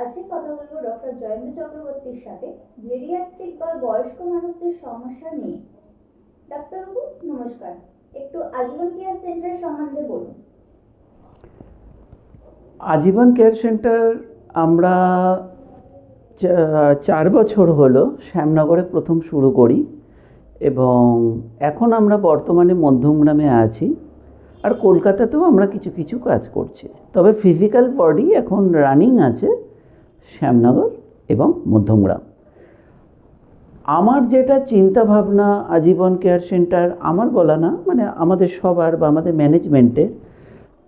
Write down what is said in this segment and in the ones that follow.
আজকে কথা বলবো ডক্টর জয়ন্ত চক্রবর্তীর সাথে জেরিয়াট্রিক বা বয়স্ক মানুষদের সমস্যা নিয়ে। ডাক্তারবাবু নমস্কার, একটু আজীবন কেয়ার সেন্টারের সম্বন্ধে বলুন। আজীবন কেয়ার সেন্টার আমরা 4 বছর হলো শ্যামনগরে প্রথম শুরু করি এবং এখন আমরা বর্তমানে মধ্যমগ্রামে আছি, আর কলকাতাতেও আমরা কিছু কিছু কাজ করছি। তবে ফিজিক্যাল বডি এখন রানিং আছে শ্যামনগর এবং মধ্যমগ্রাম। আমার যেটা চিন্তা ভাবনা আজীবন কেয়ার সেন্টার, আমার বলা না, মানে আমাদের সবার বা আমাদের ম্যানেজমেন্টের,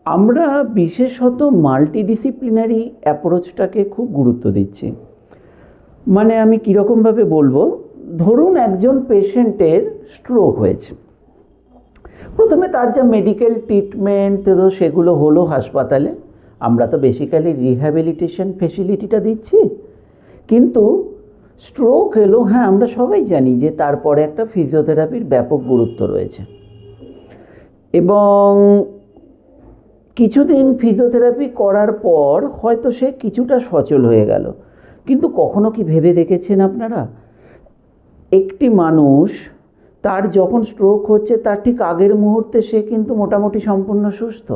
আমরা বিশেষত মাল্টিডিসিপ্লিনারি অ্যাপ্রোচটাকে খুব গুরুত্ব দিচ্ছি। মানে আমি কীরকমভাবে বলবো, ধরুন একজন পেশেন্টের স্ট্রোক হয়েছে, প্রথমে তার যা মেডিকেল ট্রিটমেন্ট তো সেগুলো হলো হাসপাতালে, আমরা তো বেসিক্যালি রিহ্যাবিলিটেশন ফেসিলিটিটা দিচ্ছি। কিন্তু স্ট্রোক এলো, হ্যাঁ আমরা সবাই জানি যে তারপরে একটা ফিজিওথেরাপির ব্যাপক গুরুত্ব রয়েছে এবং কিছুদিন ফিজিওথেরাপি করার পর হয়তো সে কিছুটা সচল হয়ে গেল। কিন্তু কখনো কি ভেবে দেখেছেন আপনারা, একটি মানুষ তার যখন স্ট্রোক হচ্ছে তার ঠিক আগের মুহূর্তে সে কিন্তু মোটামুটি সম্পূর্ণ সুস্থ,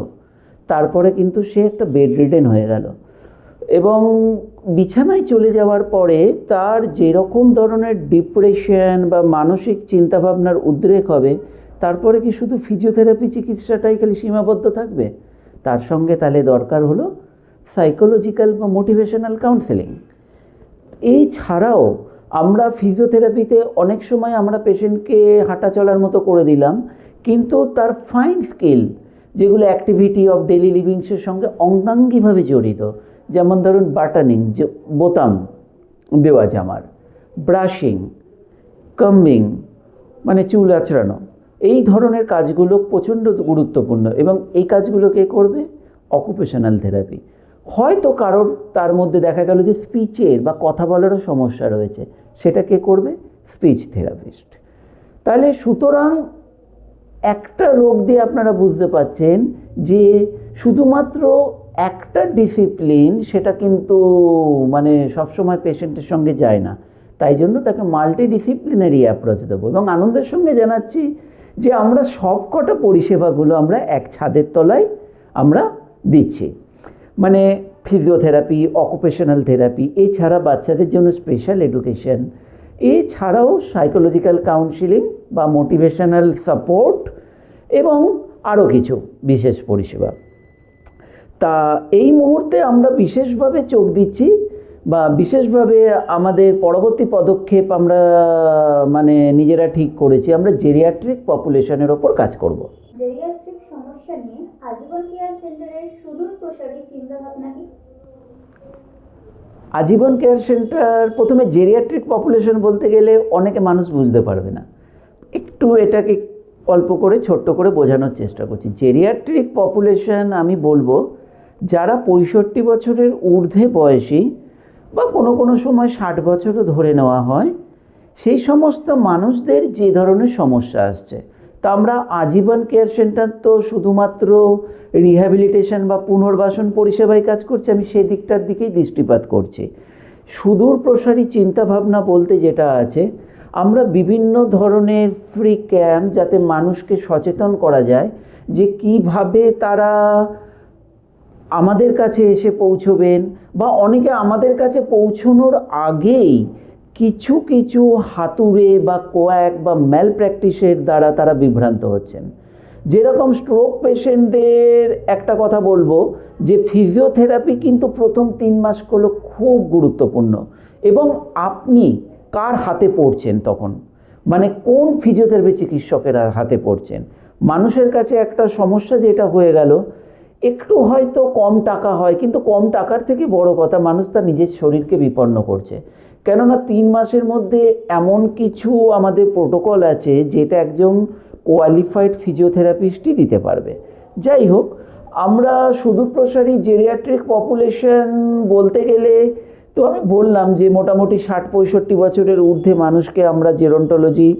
তারপরে কিন্তু সে একটা বেড রিডেন হয়ে গেল এবং বিছানায় চলে যাওয়ার পরে তার যেরকম ধরনের ডিপ্রেশন বা মানসিক চিন্তাভাবনার উদ্রেক হবে, তারপরে কি শুধু ফিজিওথেরাপি চিকিৎসাটাই খালি সীমাবদ্ধ থাকবে? তার সঙ্গে তাহলে দরকার হলো সাইকোলজিক্যাল বা মোটিভেশনাল কাউন্সেলিং। এই ছাড়াও আমরা ফিজিওথেরাপিতে অনেক সময় আমরা পেশেন্টকে হাঁটা চলার মতো করে দিলাম, কিন্তু তার ফাইন স্কিল যেগুলো অ্যাক্টিভিটি অফ ডেইলি লিভিংসের সঙ্গে অঙ্গাঙ্গিভাবে জড়িত, যেমন ধরুন বাটনিং, যে বোতাম দেওয়া জামার, ব্রাশিং, কাম্বিং মানে চুল আঁচড়ানো, এই ধরনের কাজগুলো প্রচণ্ড গুরুত্বপূর্ণ এবং এই কাজগুলো কে করবে? Occupational therapy. হয়তো কারোর তার মধ্যে দেখা গেল যে স্পিচের বা কথা বলারও সমস্যা রয়েছে, সেটা কে করবে? Speech therapist. তাহলে সুতরাং একটা রোগ দিয়ে আপনারা বুঝতে পাচ্ছেন যে শুধুমাত্র একটা ডিসিপ্লিন সেটা কিন্তু মানে সবসময় পেশেন্টের সঙ্গে যায় না। তাই জন্য তাকে মাল্টিডিসিপ্লিনারি অ্যাপ্রোচ দেবো এবং আনন্দের সঙ্গে জানাচ্ছি যে আমরা সবকটা পরিষেবাগুলো আমরা এক ছাদের তলায় আমরা দিচ্ছি। মানে ফিজিওথেরাপি, অকুপেশনাল থেরাপি, এছাড়া বাচ্চাদের জন্য স্পেশাল এডুকেশন, এছাড়াও সাইকোলজিক্যাল কাউন্সিলিং বা মোটিভেশনাল সাপোর্ট এবং আরও কিছু বিশেষ পরিষেবা। তা এই মুহূর্তে আমরা বিশেষভাবে চোখ দিচ্ছি বা বিশেষভাবে আমাদের পরবর্তী পদক্ষেপ আমরা মানে নিজেরা ঠিক করেছি, আমরা জেরিয়াট্রিক পপুলেশনের ওপর কাজ করব। জেরিয়াট্রিক সমস্যা নিয়ে আজীবন কেয়ার সেন্টারের সুদূর প্রসারী চিন্তাভাবনা কি? আজীবন কেয়ার সেন্টার, প্রথমে জেরিয়াট্রিক পপুলেশন বলতে গেলে অনেকে মানুষ বুঝতে পারবে না, একটু এটাকে অল্প করে ছোট্ট করে বোঝানোর চেষ্টা করছি। জেরিয়াট্রিক পপুলেশন আমি বলবো যারা 65 বছরের ঊর্ধ্বে বয়সী বা কোনো কোনো সময় 60 বছরও ধরে নেওয়া হয়, সেই সমস্ত মানুষদের যে ধরনের সমস্যা আসছে। তা আমরা আজীবন কেয়ার সেন্টার তো শুধুমাত্র রিহ্যাবিলিটেশন বা পুনর্বাসন পরিষেবায় কাজ করছে, আমি সেই দিকটার দিকেই দৃষ্টিপাত করছি। সুদূর প্রসারী চিন্তাভাবনা বলতে যেটা আছে, আমরা বিভিন্ন ধরনের ফ্রি ক্যাম্প, যাতে মানুষকে সচেতন করা যায় যে কিভাবে তারা আমাদের কাছে এসে পৌঁছবেন, বা অনেকে আমাদের কাছে পৌঁছানোর আগেই কিছু কিছু হাতুড়ে বা কোয়াক বা ম্যাল প্র্যাকটিসের দ্বারা তারা বিভ্রান্ত হচ্ছেন। যেরকম স্ট্রোক পেশেন্টদের একটা কথা বলবো যে ফিজিওথেরাপি কিন্তু প্রথম 3 মাসগুলো খুব গুরুত্বপূর্ণ এবং আপনি কার হাতে পড়ছেন তখন, মানে কোন ফিজিওথেরাপি চিকিৎসকের হাতে পড়ছেন। মানুষের কাছে একটা সমস্যা যেটা হয়ে গেল, একটু হয়তো কম টাকা হয়, কিন্তু কম টাকার থেকে বড় কথা মানুষ তার নিজের শরীরকে বিপন্ন করছে। কেননা 3 মাসের মধ্যে এমন কিছু আমাদের প্রোটোকল আছে যেটা একজন কোয়ালিফাইড ফিজিওথেরাপিস্টই দিতে পারবে। যাই হোক, আমরা সুদূরপ্রসারী জেরিয়াট্রিক পপুলেশন বলতে গেলে তো আমি বললাম যে মোটামুটি 60-65 বছরের ঊর্ধ্বে মানুষকে আমরা জেরন্টোলজি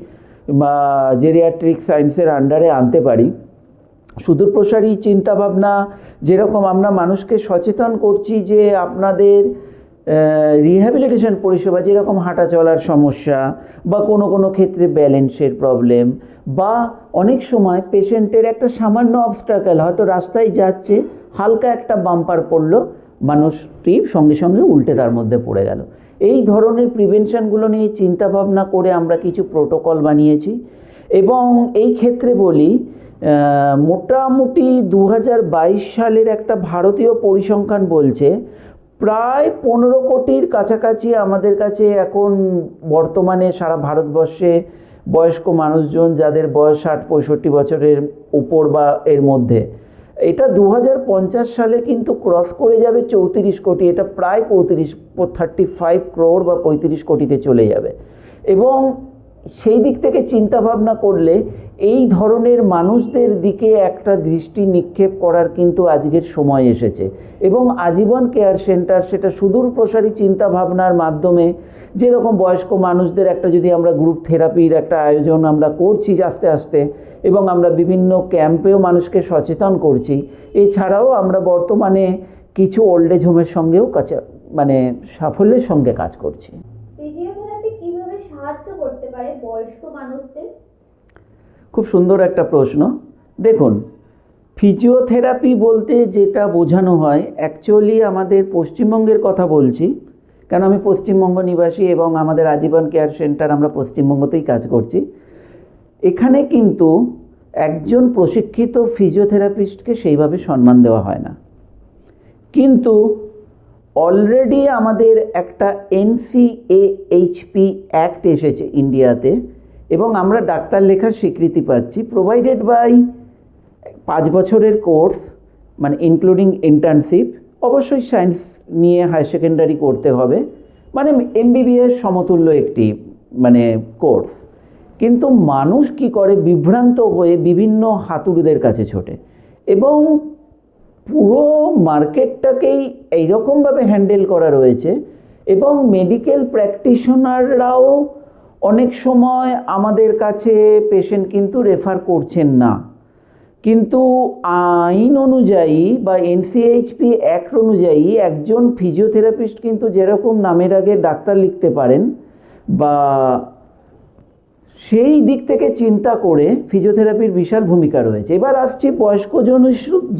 বা জেরিয়াট্রিক সায়েন্সের আন্ডারে আনতে পারি। সুদূরপ্রসারী চিন্তাভাবনা যেরকম আমরা মানুষকে সচেতন করছি যে আপনাদের রিহ্যাবিলিটেশন পরিষেবা, যেরকম হাঁটা চলার সমস্যা বা কোনো কোনো ক্ষেত্রে ব্যালেন্সের প্রবলেম, বা অনেক সময় পেশেন্টের একটা সামান্য অবস্ট্রাকেল, হয়তো রাস্তায় যাচ্ছে, হালকা একটা বাম্পার পড়লো, মানুষটি সঙ্গে সঙ্গে উল্টে তার মধ্যে পড়ে গেল। এই ধরনের প্রিভেনশনগুলো নিয়ে চিন্তা ভাবনা করে আমরা কিছু প্রোটোকল বানিয়েছি। এবং এই ক্ষেত্রে বলি, মোটামুটি 2022 সালের একটা ভারতীয় পরিসংখ্যান বলছে প্রায় 15 কোটির কাছাকাছি আমাদের কাছে এখন বর্তমানে সারা ভারতবর্ষে বয়স্ক মানুষজন, যাদের বয়স 60-65 বছরের উপর বা এর মধ্যে। এটা 2050 সালে কিন্তু ক্রস করে যাবে 34 কোটি, এটা প্রায় 35 crore বা 35 কোটিতে চলে যাবে। এবং সেই দিক থেকে চিন্তা ভাবনা করলে এই ধরনের মানুষদের দিকে একটা দৃষ্টি নিক্ষেপ করার কিন্তু আজকের সময় এসেছে। এবং আজীবন কেয়ার সেন্টার সেটা সুদূর প্রসারী চিন্তা ভাবনার মাধ্যমে, যেরকম বয়স্ক মানুষদের একটা যদি আমরা গ্রুপ থেরাপির একটা আয়োজন আমরা করছি আস্তে আস্তে, এবং আমরা বিভিন্ন ক্যাম্পেও মানুষকে সচেতন করছি। এছাড়াও আমরা বর্তমানে কিছু ওল্ড এজ হোমের সঙ্গেও সাফল্যের সঙ্গে কাজ করছি। ফিজিওথেরাপি কিভাবে সাহায্য করতে পারে বয়স্ক মানুষদের? খুব সুন্দর একটা প্রশ্ন। দেখুন, ফিজিওথেরাপি বলতে যেটা বোঝানো হয়, অ্যাকচুয়ালি আমাদের পশ্চিমবঙ্গের কথা বলছি, কারণ আমি পশ্চিমবঙ্গ নিবাসী এবং আমাদের আজীবন কেয়ার সেন্টার আমরা পশ্চিমবঙ্গতেই কাজ করছি। এখানে কিন্তু একজন প্রশিক্ষিত ফিজিওথেরাপিস্টকে সেইভাবে সম্মান দেওয়া হয় না। কিন্তু অলরেডি আমাদের একটা NCAHP অ্যাক্ট এসেছে ইন্ডিয়াতে, এবং আমরা ডাক্তার লেখার স্বীকৃতি পাচ্ছি, প্রোভাইডেড বাই 5 বছরের কোর্স, মানে ইনক্লুডিং ইন্টার্নশিপ, অবশ্যই সায়েন্স নিয়ে হায়ার সেকেন্ডারি করতে হবে, মানে MBBS সমতুল্য একটি কোর্স। কিন্তু মানুষ কি করে, বিভ্রান্ত হয়ে বিভিন্ন হাতুড়িদের কাছে ছোটে, এবং পুরো মার্কেটটাকেই এইরকমভাবে হ্যান্ডেল করা রয়েছে। এবং মেডিকেল প্র্যাকটিশনাররাও অনেক সময় আমাদের কাছে পেশেন্ট কিন্তু রেফার করছেন না, কিন্তু আইন অনুযায়ী বা NCHP অ্যাক্ট অনুযায়ী একজন ফিজিওথেরাপিস্ট কিন্তু যেরকম নামের আগে ডাক্তার লিখতে পারেন, বা সেই দিক থেকে চিন্তা করে ফিজিওথেরাপির বিশাল ভূমিকা রয়েছে। এবার আসছি বয়স্ক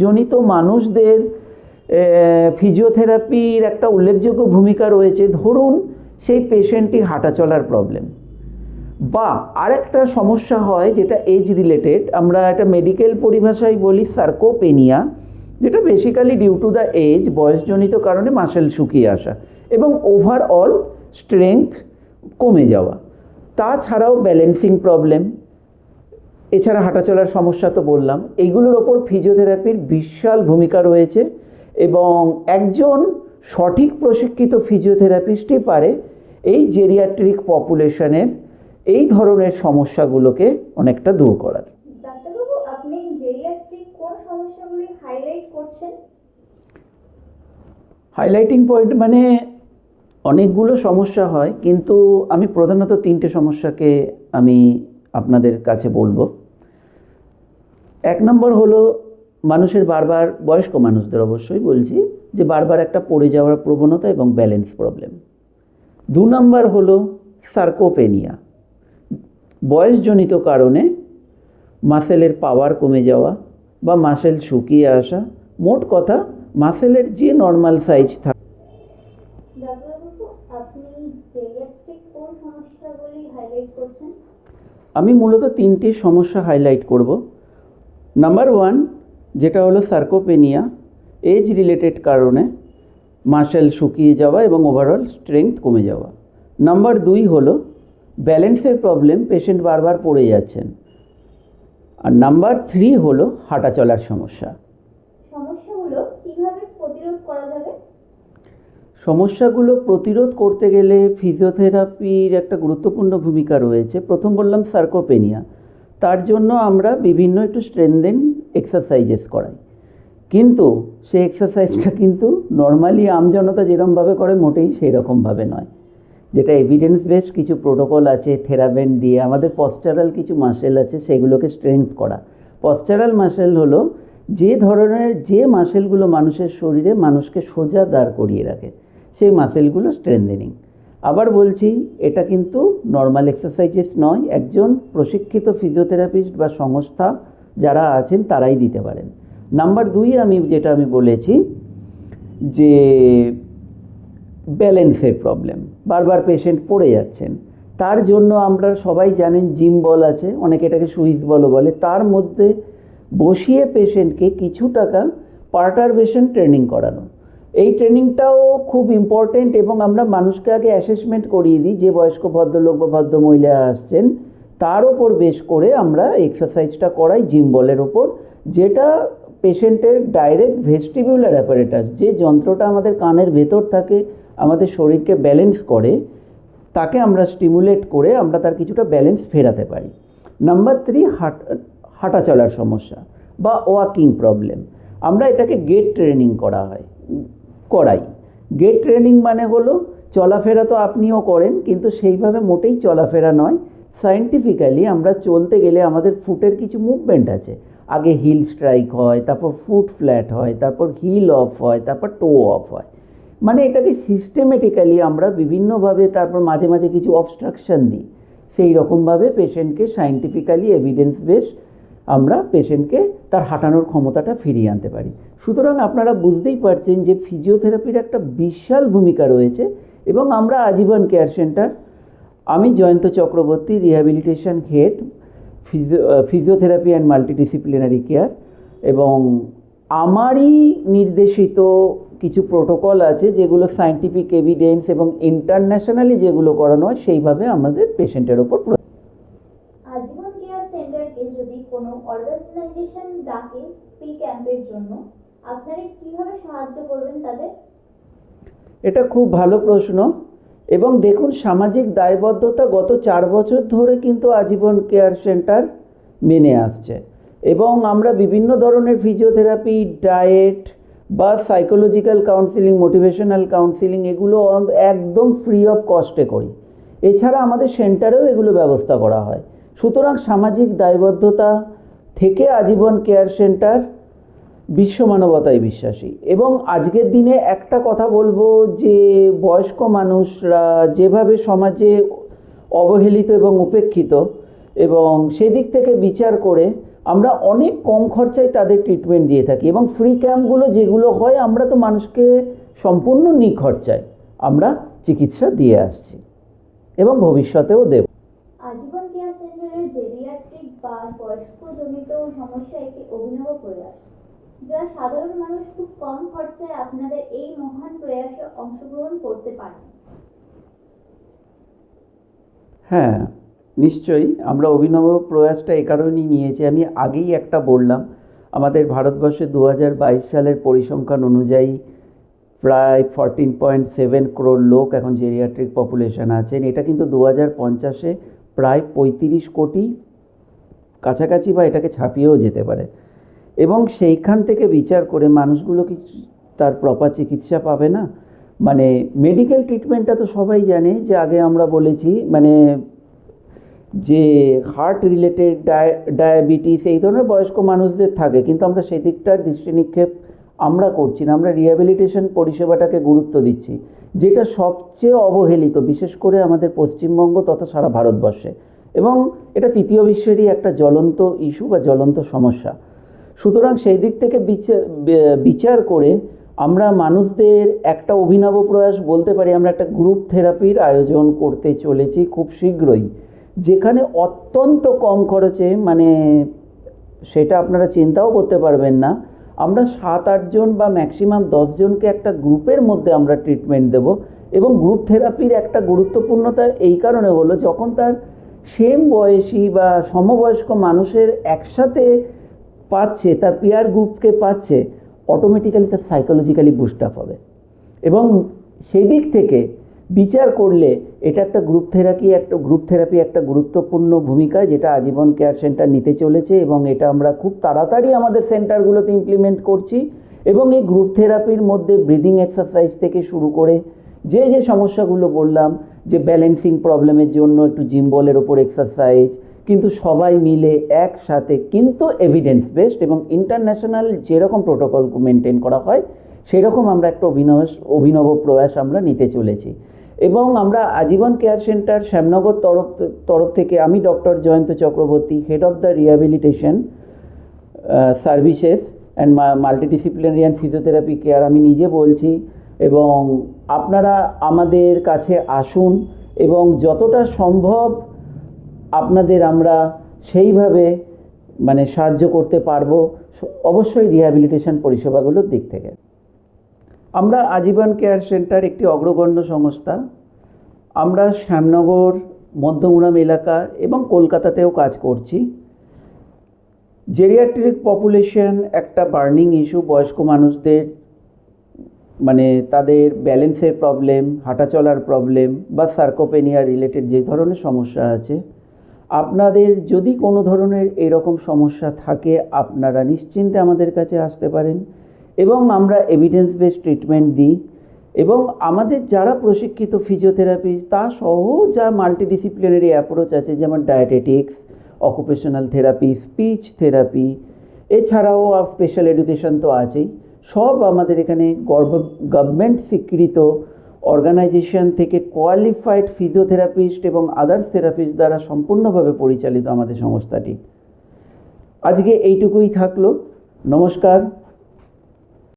জনিত মানুষদের ফিজিওথেরাপির একটা উল্লেখযোগ্য ভূমিকা রয়েছে। ধরুন সেই পেশেন্টটি হাঁটা চলার প্রবলেম, বা আরেকটা সমস্যা হয় যেটা এজ রিলেটেড, আমরা একটা মেডিকেল পরিভাষায় বলি সার্কোপেনিয়া, যেটা basically due to the age, বয়সজনিত কারণে মাসেল শুকিয়ে আসা এবং ওভারঅল স্ট্রেংথ কমে যাওয়া। তাছাড়াও ব্যালেন্সিং প্রবলেম, এছাড়া হাঁটা চলার সমস্যা তো বললাম। এইগুলোর ওপর ফিজিওথেরাপির বিশাল ভূমিকা রয়েছে, এবং একজন সঠিক প্রশিক্ষিত ফিজিওথেরাপিস্টই পারে এই জেরিয়াট্রিক পপুলেশনের এই ধরনের সমস্যাগুলোকে অনেকটা দূর করার। ডাক্তারবাবু, আপনি জেরিয়াট্রিক কোন সমস্যাগুলি হাইলাইট করছেন? হাইলাইটিং পয়েন্ট মানে অনেকগুলো সমস্যা হয়, কিন্তু আমি প্রধানত 3টে সমস্যাকে আমি আপনাদের কাছে বলবো। 1 নম্বর হলো মানুষের বারবার, বয়স্ক মানুষদের অবশ্যই বলছি, যে বারবার একটা পড়ে যাওয়ার প্রবণতা এবং ব্যালেন্স প্রবলেম। 2 নম্বর হলো সার্কোপেনিয়া, বয়সজনিত কারণে মাসেলের পাওয়ার কমে যাওয়া বা মাসেল শুকিয়ে আসা, মোট কথা মাসেলের যে নর্মাল সাইজ থাকে। ডাক্তারবাবু, আপনি জেরিয়াট্রিক কোন সমস্যাগুলি হাইলাইট করছেন? আমি মূলত 3টি সমস্যা হাইলাইট করব। নাম্বার 1 যেটা হলো সার্কোপেনিয়া, এজ রিলেটেড কারণে মাসেল শুকিয়ে যাওয়া এবং ওভারঅল স্ট্রেংথ কমে যাওয়া। নাম্বার 2 হলো ব্যালেন্সের প্রবলেম, পেশেন্ট বারবার পড়ে যাচ্ছেন। আর নাম্বার 3 হলো হাঁটা চলার সমস্যা। সমস্যাগুলো কিভাবে প্রতিরোধ করা যাবে? সমস্যাগুলো প্রতিরোধ করতে গেলে ফিজিওথেরাপির একটা গুরুত্বপূর্ণ ভূমিকা রয়েছে। প্রথম বললাম সার্কোপেনিয়া, তার জন্য আমরা বিভিন্ন একটু স্ট্রেনদেন এক্সারসাইজেস করাই, কিন্তু সেই এক্সারসাইজটা কিন্তু নর্মালি আমজনতা যেরকমভাবে করে মোটেই সেই রকমভাবে নয়। যেটা এভিডেন্স বেস কিছু প্রোটোকল আছে, থেরাবেন্ড দিয়ে আমাদের পশ্চারাল কিছু মাসেল আছে, সেগুলোকে স্ট্রেংথ করা। পশ্চারাল মাসেল হলো যে ধরনের যে মাসেলগুলো মানুষের শরীরে মানুষকে সোজা দাঁড় করিয়ে রাখে, সেই মাসেলগুলো স্ট্রেনথেনিং। আবার বলছি, এটা কিন্তু নর্মাল এক্সারসাইজেস নয়, একজন প্রশিক্ষিত ফিজিওথেরাপিস্ট বা সংস্থা যারা আছেন তারাই দিতে পারেন। নাম্বার 2 আমি বলেছি যে ব্যালেন্সের প্রবলেম, বারবার পেশেন্ট পড়ে যাচ্ছেন, তার জন্য আমরা সবাই জানেন জিম বল আছে, অনেকে এটাকে সুইস বলও বলে, তার মধ্যে বসিয়ে পেশেন্টকে কিছু টাকা পার্টারবেশন ট্রেনিং করানো। এই ট্রেনিংটাও খুব ইম্পর্টেন্ট এবং আমরা মানুষকে আগে অ্যাসেসমেন্ট করিয়ে দিই, যে বয়স্ক ভদ্রলোক বা ভদ্রমহিলা আসছেন তার ওপর বেশ করে আমরা এক্সারসাইজটা করাই জিম বলের ওপর, যেটা পেশেন্টের ডাইরেক্ট ভেস্টিবিউলার অ্যাপারেটাস, যে যন্ত্রটা আমাদের কানের ভেতর থাকে, আমাদের শরীরকে ব্যালেন্স করে, তাকে আমরা স্টিমুলেট করে আমরা তার কিছুটা ব্যালেন্স ফেরাতে পারি। নাম্বার 3, হাঁটা চলার সমস্যা বা ওয়াকিং প্রবলেম, আমরা এটাকে গেট ট্রেনিং করাই। গেট ট্রেনিং মানে হলো চলাফেরা তো আপনিও করেন, কিন্তু সেইভাবে মোটেই চলাফেরা নয়। সায়েন্টিফিক্যালি আমরা চলতে গেলে আমাদের ফুটের কিছু মুভমেন্ট আছে, আগে হিল স্ট্রাইক হয়, তারপর ফুট ফ্ল্যাট হয়, তারপর হিল অফ হয়, তারপর টো অফ হয়। মানে এটাকে সিস্টেমেটিক্যালি আমরা বিভিন্নভাবে, তারপর মাঝে মাঝে কিছু অবস্ট্রাকশন দিই, সেই রকমভাবে পেশেন্টকে সায়েন্টিফিক্যালি এভিডেন্স বেস আমরা পেশেন্টকে তার হাঁটানোর ক্ষমতাটা ফিরিয়ে আনতে পারি। সুতরাং আপনারা বুঝতেই পারছেন যে ফিজিওথেরাপির একটা বিশাল ভূমিকা রয়েছে। এবং আমরা আজীবন কেয়ার সেন্টার, আমি Jayanta Chakraborty, rehabilitation head, physiotherapy and multidisciplinary care, এবং আমারই নির্দেশিত কিছু প্রোটোকল আছে যেগুলো সায়েন্টিফিক এভিডেন্স এবং ইন্টারন্যাশনালি যেগুলো করানো হয় সেইভাবে আমাদের পেশেন্টের ওপর। আজীবন কেয়ার সেন্টারকে যদি কোনো অর্গানাইজেশন ডাকে ফ্রি ক্যাম্পের জন্য, আপনারা কিভাবে সাহায্য করবেন তাদের? এটা খুব ভালো প্রশ্ন। এবং দেখুন, সামাজিক দায়বদ্ধতা গত 4 বছর ধরে কিন্তু আজীবন কেয়ার সেন্টার মেনে আসছে, এবং আমরা বিভিন্ন ধরনের ফিজিওথেরাপি, ডায়েট বা সাইকোলজিক্যাল কাউন্সিলিং, মোটিভেশনাল কাউন্সিলিং, এগুলো একদম ফ্রি অফ কস্টে করি। এছাড়া আমাদের সেন্টারেও এগুলো ব্যবস্থা করা হয়। সুতরাং সামাজিক দায়বদ্ধতা থেকে আজীবন কেয়ার সেন্টার বিশ্ব মানবতায় বিশ্বাসী। এবং আজকের দিনে একটা কথা বলবো যে বয়স্ক মানুষরা যেভাবে সমাজে অবহেলিত এবং উপেক্ষিত, এবং সেদিক থেকে বিচার করে আমরা অনেক কম খরচায় তাদের ট্রিটমেন্ট দিয়ে থাকি। এবং ফ্রি ক্যাম্পগুলো যেগুলো হয়, আমরা তো মানুষকে সম্পূর্ণ নিখরচায় আমরা চিকিৎসা দিয়ে আসছি এবং ভবিষ্যতেও দেব। আজীবন কেয়ার সেন্টারের জেরিয়াট্রিক বা বয়স্কজনিত সমস্যা একটি অভিনব প্রয়াস, যা সাধারণ মানুষ খুব কম খরচায় আপনাদের এই মহান প্রয়াসে অংশগ্রহণ করতে পারেন। হ্যাঁ, নিশ্চয়ই। আমরা অভিনব প্রয়াসটা এ কারণেই নিয়েছি, আমি আগেই একটা বললাম, আমাদের ভারতবর্ষে 2022 সালের পরিসংখ্যান অনুযায়ী প্রায় 14.7 crore লোক এখন জেরিয়াট্রিক পপুলেশন আছেন। এটা কিন্তু 2050-এ প্রায় 35 কোটি কাছাকাছি বা এটাকে ছাপিয়েও যেতে পারে। এবং সেইখান থেকে বিচার করে মানুষগুলো কি তার প্রপার চিকিৎসা পাবে না? মানে মেডিকেল ট্রিটমেন্টটা তো সবাই জানে, যে আগে আমরা বলেছি, মানে যে হার্ট রিলেটেড ডায়াবেটিস এই ধরনের বয়স্ক মানুষদের থাকে, কিন্তু আমরা সেদিকটার দৃষ্টি নিক্ষেপ আমরা করছি না। আমরা রিহ্যাবিলিটেশন পরিষেবাটাকে গুরুত্ব দিচ্ছি, যেটা সবচেয়ে অবহেলিত, বিশেষ করে আমাদের পশ্চিমবঙ্গ তথা সারা ভারতবর্ষে। এবং এটা তৃতীয় বিশ্বেরই একটা জ্বলন্ত ইস্যু বা জ্বলন্ত সমস্যা। সুতরাং সেই দিক থেকে বিচার করে আমরা মানুষদের একটা অভিনব প্রয়াস বলতে পারি, আমরা একটা গ্রুপ থেরাপির আয়োজন করতে চলেছি খুব শীঘ্রই, যেখানে অত্যন্ত কম খরচে, মানে সেটা আপনারা চিন্তাও করতে পারবেন না, আমরা 7-8 জন বা ম্যাক্সিমাম 10 জনকে একটা গ্রুপের মধ্যে আমরা ট্রিটমেন্ট দেব। এবং গ্রুপ থেরাপির একটা গুরুত্বপূর্ণতা এই কারণে হলো, যখন তার সেম বয়সী বা সমবয়স্ক মানুষের একসাথে পাচ্ছে, তার পিয়ার গ্রুপকে পাচ্ছে, অটোমেটিক্যালি তার সাইকোলজিক্যালি বুস্ট আপ হবে। এবং সেই দিক থেকে বিচার করলে এটা একটা গ্রুপ থেরাপি একটা গুরুত্বপূর্ণ ভূমিকা, যেটা আজীবন কেয়ার সেন্টার নিতে চলেছে। এবং এটা আমরা খুব তাড়াতাড়ি আমাদের সেন্টারগুলোতে ইমপ্লিমেন্ট করছি। এবং এই গ্রুপ থেরাপির মধ্যে ব্রিদিং এক্সারসাইজ থেকে শুরু করে যে যে সমস্যাগুলো বললাম, যে ব্যালেন্সিং প্রবলেমের জন্য একটু জিম বলের ওপর এক্সারসাইজ, কিন্তু সবাই মিলে একসাথে, কিন্তু এভিডেন্স বেসড এবং ইন্টারন্যাশনাল যেরকম প্রোটোকল মেনটেন করা হয় সেই রকম আমরা একটা অভিনব প্রয়াস আমরা নিতে চলেছি। এবং আমরা আজীবন কেয়ার সেন্টার শ্যামনগর তরফ থেকে আমি doctor Jayanta Chakraborty, head of the rehabilitation services and multidisciplinary and physiotherapy care, আমি নিজে বলছি। এবং আপনারা আমাদের কাছে আসুন এবং যতটা সম্ভব আপনাদের আমরা সেইভাবে সাহায্য করতে পারবো, অবশ্যই রিহ্যাবিলিটেশন পরিষেবাগুলোর দিক থেকে। আমরা আজীবন কেয়ার সেন্টার একটি অগ্রগণ্য সংস্থা। আমরা শ্যামনগর, মধ্যমগ্রাম এলাকা এবং কলকাতাতেও কাজ করছি। জেরিয়াট্রিক পপুলেশন একটা বার্নিং ইস্যু। বয়স্ক মানুষদের তাদের ব্যালেন্সের প্রবলেম, হাঁটা চলার প্রবলেম বা সার্কোপেনিয়া রিলেটেড যে ধরনের সমস্যা আছে, আপনাদের যদি কোনো ধরনের এরকম সমস্যা থাকে আপনারা নিশ্চিন্তে আমাদের কাছে আসতে পারেন এবং আমরা এভিডেন্স বেস ট্রিটমেন্ট দিই। এবং আমাদের যারা প্রশিক্ষিত ফিজিওথেরাপিস্ট তা সহ যা মাল্টিডিসিপ্লিনারি অ্যাপ্রোচ আছে, যেমন dietetics, occupational therapy, speech therapy, এছাড়াও স্পেশাল এডুকেশন তো আছেই, সব আমাদের এখানে গভর্নমেন্ট স্বীকৃত অর্গানাইজেশন থেকে কোয়ালিফাইড ফিজিওথেরাপিস্ট এবং আদার্স থেরাপিস্ট দ্বারা সম্পূর্ণভাবে পরিচালিত আমাদের সংস্থাটি। আজকে এইটুকুই থাকলো। নমস্কার।